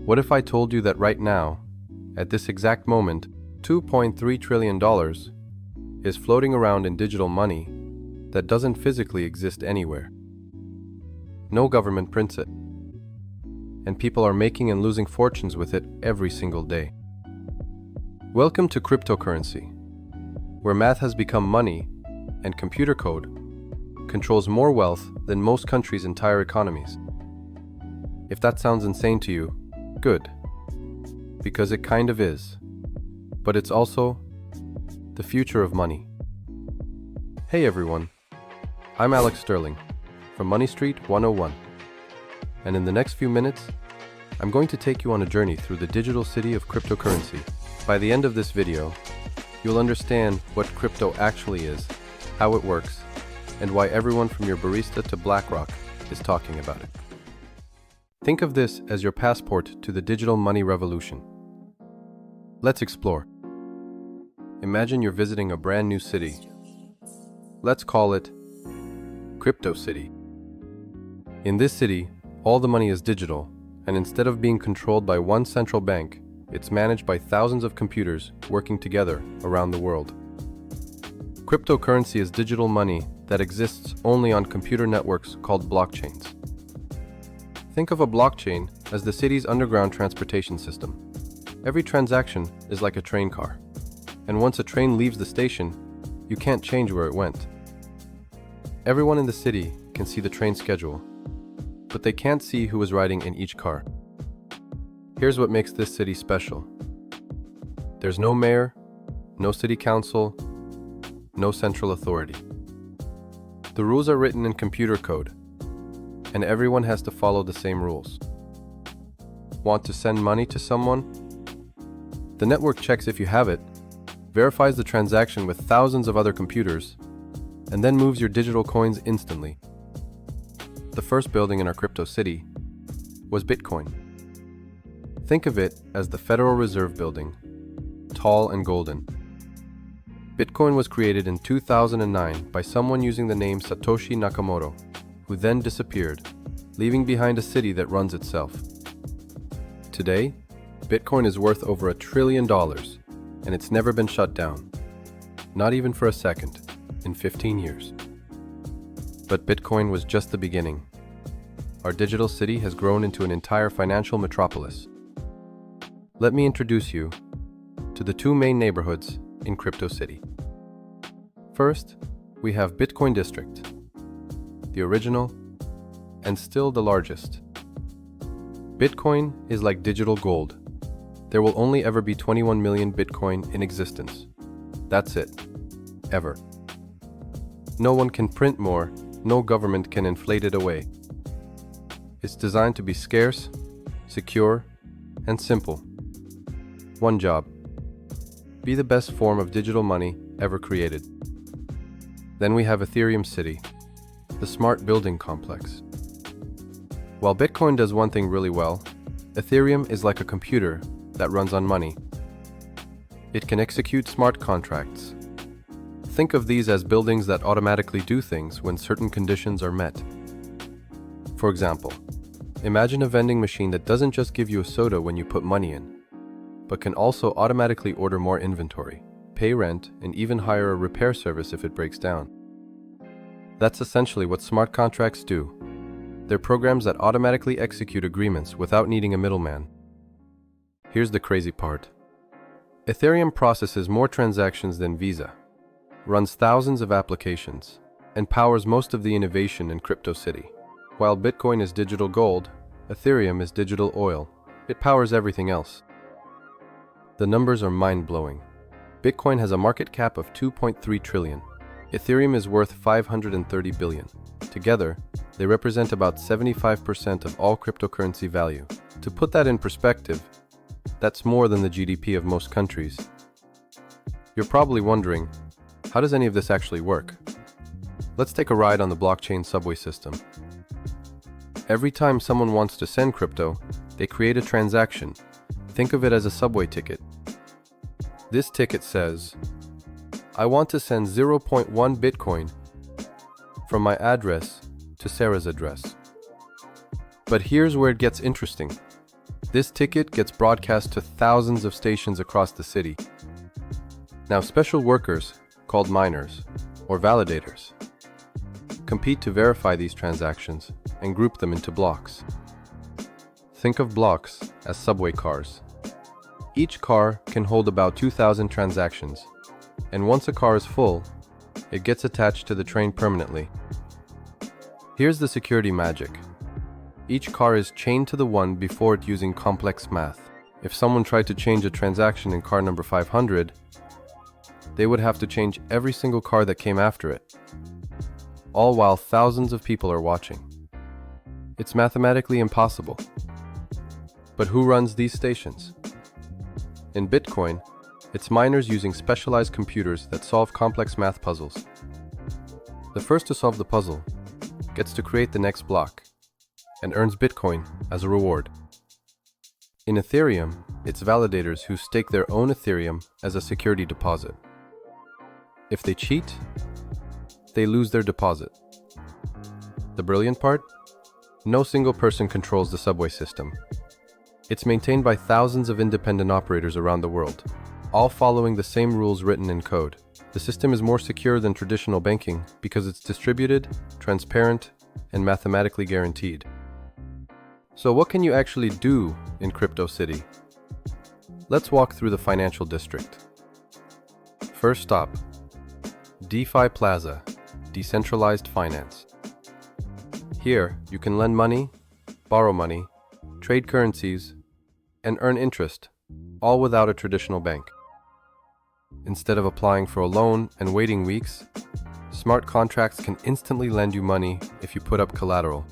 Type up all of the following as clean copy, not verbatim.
What if I told you that right now, at this exact moment, $2.3 trillion is floating around in digital money that doesn't physically exist anywhere? No government prints it, and people are making and losing fortunes with it every single day. Welcome to cryptocurrency, where math has become money and computer code controls more wealth than most countries' entire economies. If that sounds insane to you, good, because it kind of is, but it's also the future of money. Hey everyone, I'm Alex Sterling from Money Street 101, and in the next few minutes, I'm going to take you on a journey through the digital city of cryptocurrency. By the end of this video, you'll understand what crypto actually is, how it works, and why everyone from your barista to BlackRock is talking about it. Think of this as your passport to the digital money revolution. Let's explore. Imagine you're visiting a brand new city. Let's call it Crypto City. In this city, all the money is digital, and instead of being controlled by one central bank, it's managed by thousands of computers working together around the world. Cryptocurrency is digital money that exists only on computer networks called blockchains. Think of a blockchain as the city's underground transportation system. Every transaction is like a train car, and once a train leaves the station, you can't change where it went. Everyone in the city can see the train schedule, but they can't see who is riding in each car. Here's what makes this city special. There's no mayor, no city council, no central authority. The rules are written in computer code, and everyone has to follow the same rules. Want to send money to someone? The network checks if you have it, verifies the transaction with thousands of other computers, and then moves your digital coins instantly. The first building in our crypto city was Bitcoin. Think of it as the Federal Reserve Building, tall and golden. Bitcoin was created in 2009 by someone using the name Satoshi Nakamoto, who then disappeared, leaving behind a city that runs itself. Today, Bitcoin is worth over $1 trillion, and it's never been shut down, not even for a second, in 15 years. But Bitcoin was just the beginning. Our digital city has grown into an entire financial metropolis. Let me introduce you to the two main neighborhoods in Crypto City. First, we have Bitcoin District, the original and still the largest. Bitcoin is like digital gold. There will only ever be 21 million Bitcoin in existence. That's it. Ever. No one can print more, no government can inflate it away. It's designed to be scarce, secure, and simple. One job: be the best form of digital money ever created. Then we have Ethereum City, the smart building complex. While Bitcoin does one thing really well, Ethereum is like a computer that runs on money. It can execute smart contracts. Think of these as buildings that automatically do things when certain conditions are met. For example, imagine a vending machine that doesn't just give you a soda when you put money in, but can also automatically order more inventory, pay rent, and even hire a repair service if it breaks down. That's essentially what smart contracts do. They're programs that automatically execute agreements without needing a middleman. Here's the crazy part. Ethereum processes more transactions than Visa, runs thousands of applications, and powers most of the innovation in Crypto City. While Bitcoin is digital gold, Ethereum is digital oil. It powers everything else. The numbers are mind-blowing. Bitcoin has a market cap of 2.3 trillion. Ethereum is worth 530 billion. Together, they represent about 75% of all cryptocurrency value. To put that in perspective, that's more than the GDP of most countries. You're probably wondering, how does any of this actually work? Let's take a ride on the blockchain subway system. Every time someone wants to send crypto, they create a transaction. Think of it as a subway ticket. This ticket says, I want to send 0.1 Bitcoin from my address to Sarah's address. But here's where it gets interesting. This ticket gets broadcast to thousands of stations across the city. Now, special workers, called miners, or validators, compete to verify these transactions and group them into blocks. Think of blocks as subway cars. Each car can hold about 2,000 transactions, and once a car is full, it gets attached to the train permanently. Here's the security magic. Each car is chained to the one before it using complex math. If someone tried to change a transaction in car number 500, they would have to change every single car that came after it, all while thousands of people are watching. It's mathematically impossible. But who runs these stations? In Bitcoin, it's miners using specialized computers that solve complex math puzzles. The first to solve the puzzle gets to create the next block and earns Bitcoin as a reward. In Ethereum, it's validators who stake their own Ethereum as a security deposit. If they cheat, they lose their deposit. The brilliant part? No single person controls the subway system. It's maintained by thousands of independent operators around the world, all following the same rules written in code. The system is more secure than traditional banking because it's distributed, transparent, and mathematically guaranteed. So what can you actually do in Crypto City? Let's walk through the financial district. First stop, DeFi Plaza, decentralized finance. Here, you can lend money, borrow money, trade currencies, and earn interest, all without a traditional bank. Instead of applying for a loan and waiting weeks, smart contracts can instantly lend you money if you put up collateral.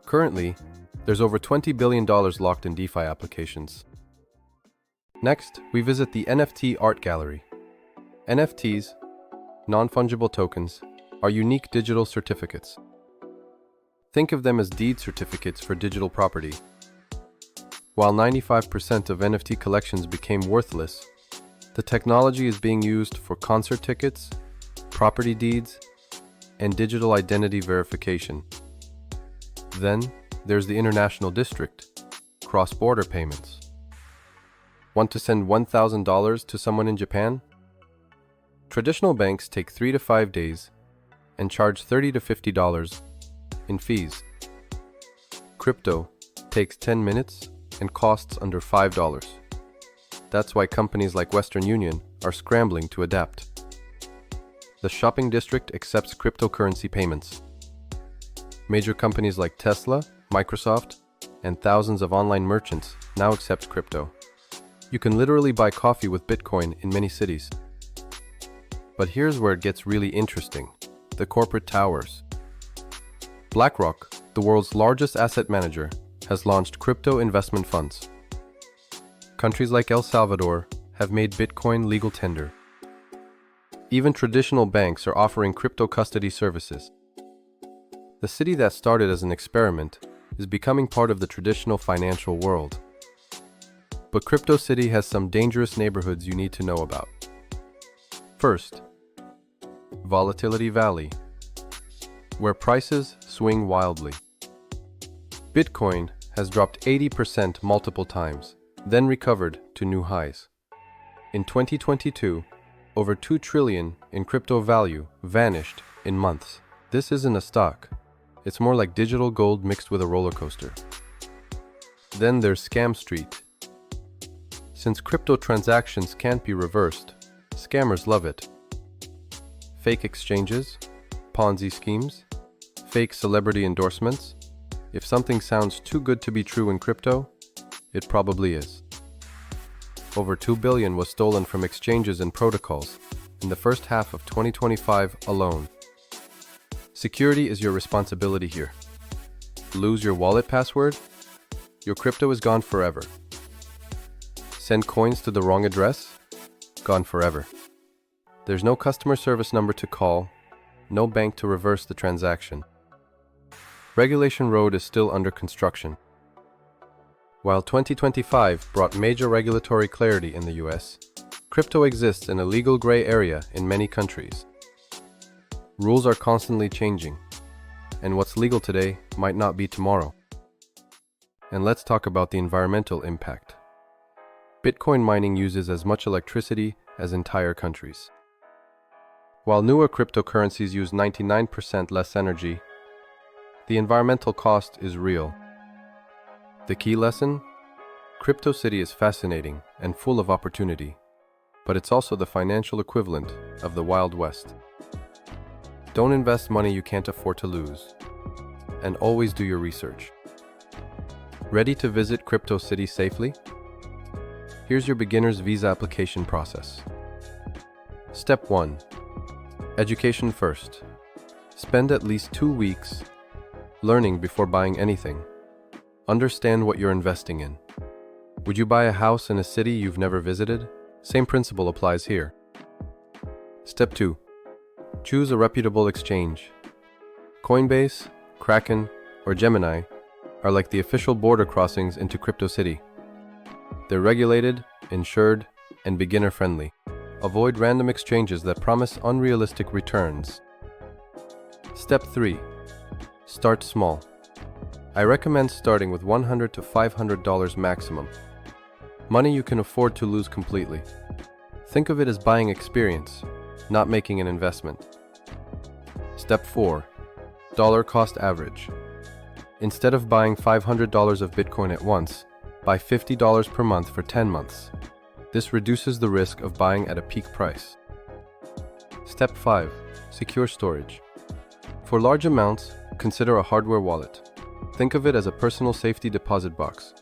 Currently, there's over $20 billion locked in DeFi applications. Next, we visit the NFT art gallery. NFTs, non-fungible tokens, are unique digital certificates. Think of them as deed certificates for digital property. While 95% of NFT collections became worthless, the technology is being used for concert tickets, property deeds, and digital identity verification. Then, there's the international district, cross-border payments. Want to send $1,000 to someone in Japan? Traditional banks take 3 to 5 days and charge $30 to $50 in fees. Crypto takes 10 minutes and costs under $5. That's why companies like Western Union are scrambling to adapt. The shopping district accepts cryptocurrency payments. Major companies like Tesla, Microsoft, and thousands of online merchants now accept crypto. You can literally buy coffee with Bitcoin in many cities. But here's where it gets really interesting: the corporate towers. BlackRock, the world's largest asset manager, has launched crypto investment funds. Countries like El Salvador have made Bitcoin legal tender. Even traditional banks are offering crypto custody services. The city that started as an experiment is becoming part of the traditional financial world. But Crypto City has some dangerous neighborhoods you need to know about. First, Volatility Valley, where prices swing wildly. Bitcoin has dropped 80% multiple times, then recovered to new highs. In 2022, over $2 trillion in crypto value vanished in months. This isn't a stock. It's more like digital gold mixed with a roller coaster. Then there's Scam Street. Since crypto transactions can't be reversed, scammers love it. Fake exchanges, Ponzi schemes, fake celebrity endorsements. If something sounds too good to be true in crypto, it probably is. Over $2 billion was stolen from exchanges and protocols in the first half of 2025 alone. Security is your responsibility here. Lose your wallet password? Your crypto is gone forever. Send coins to the wrong address? Gone forever. There's no customer service number to call, no bank to reverse the transaction. Regulation Road is still under construction. While 2025 brought major regulatory clarity in the US, crypto exists in a legal gray area in many countries. Rules are constantly changing, and what's legal today might not be tomorrow. And let's talk about the environmental impact. Bitcoin mining uses as much electricity as entire countries. While newer cryptocurrencies use 99% less energy, the environmental cost is real. The key lesson? CryptoCity is fascinating and full of opportunity, but it's also the financial equivalent of the Wild West. Don't invest money you can't afford to lose, and always do your research. Ready to visit CryptoCity safely? Here's your beginner's visa application process. Step 1. Education first. Spend at least 2 weeks learning before buying anything. Understand what you're investing in. Would you buy a house in a city you've never visited? Same principle applies here. Step 2. Choose a reputable exchange. Coinbase, Kraken, or Gemini are like the official border crossings into CryptoCity. They're regulated, insured, and beginner-friendly. Avoid random exchanges that promise unrealistic returns. Step 3. Start small. I recommend starting with $100 to $500 maximum. Money you can afford to lose completely. Think of it as buying experience, not making an investment. Step 4. Dollar cost average. Instead of buying $500 of Bitcoin at once, buy $50 per month for 10 months. This reduces the risk of buying at a peak price. Step 5. Secure storage. For large amounts, consider a hardware wallet. Think of it as a personal safety deposit box.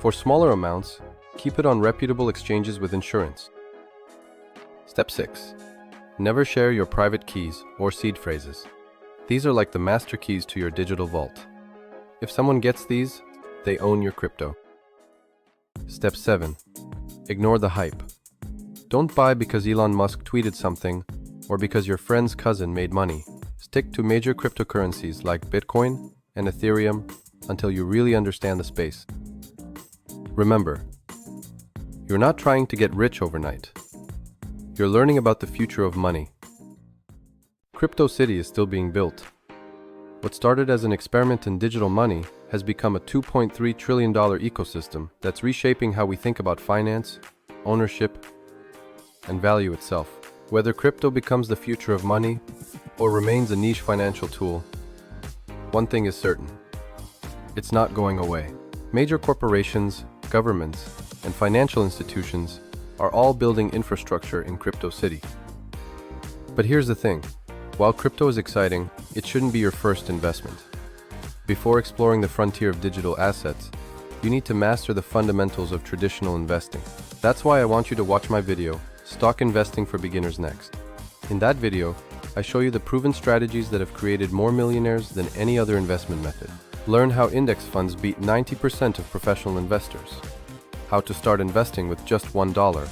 For smaller amounts, keep it on reputable exchanges with insurance. Step 6. Never share your private keys or seed phrases. These are like the master keys to your digital vault. If someone gets these, they own your crypto. Step 7. Ignore the hype. Don't buy because Elon Musk tweeted something or because your friend's cousin made money. Stick to major cryptocurrencies like Bitcoin and Ethereum until you really understand the space. Remember, you're not trying to get rich overnight. You're learning about the future of money. CryptoCity is still being built. What started as an experiment in digital money has become a $2.3 trillion ecosystem that's reshaping how we think about finance, ownership, and value itself. Whether crypto becomes the future of money or remains a niche financial tool, one thing is certain: it's not going away. Major corporations, governments, and financial institutions are all building infrastructure in CryptoCity. But here's the thing: while crypto is exciting, it shouldn't be your first investment. Before exploring the frontier of digital assets, you need to master the fundamentals of traditional investing. That's why I want you to watch my video, Stock Investing for Beginners, next. In that video, I show you the proven strategies that have created more millionaires than any other investment method. Learn how index funds beat 90% of professional investors, how to start investing with just $1,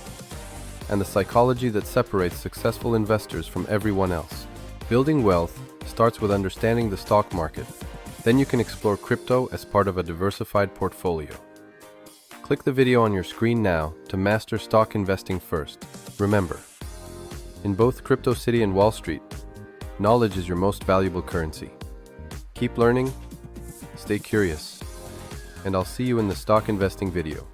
and the psychology that separates successful investors from everyone else. Building wealth starts with understanding the stock market. Then you can explore crypto as part of a diversified portfolio. Click the video on your screen now to master stock investing first. Remember, in both CryptoCity and Wall Street, knowledge is your most valuable currency. Keep learning, stay curious, and I'll see you in the stock investing video.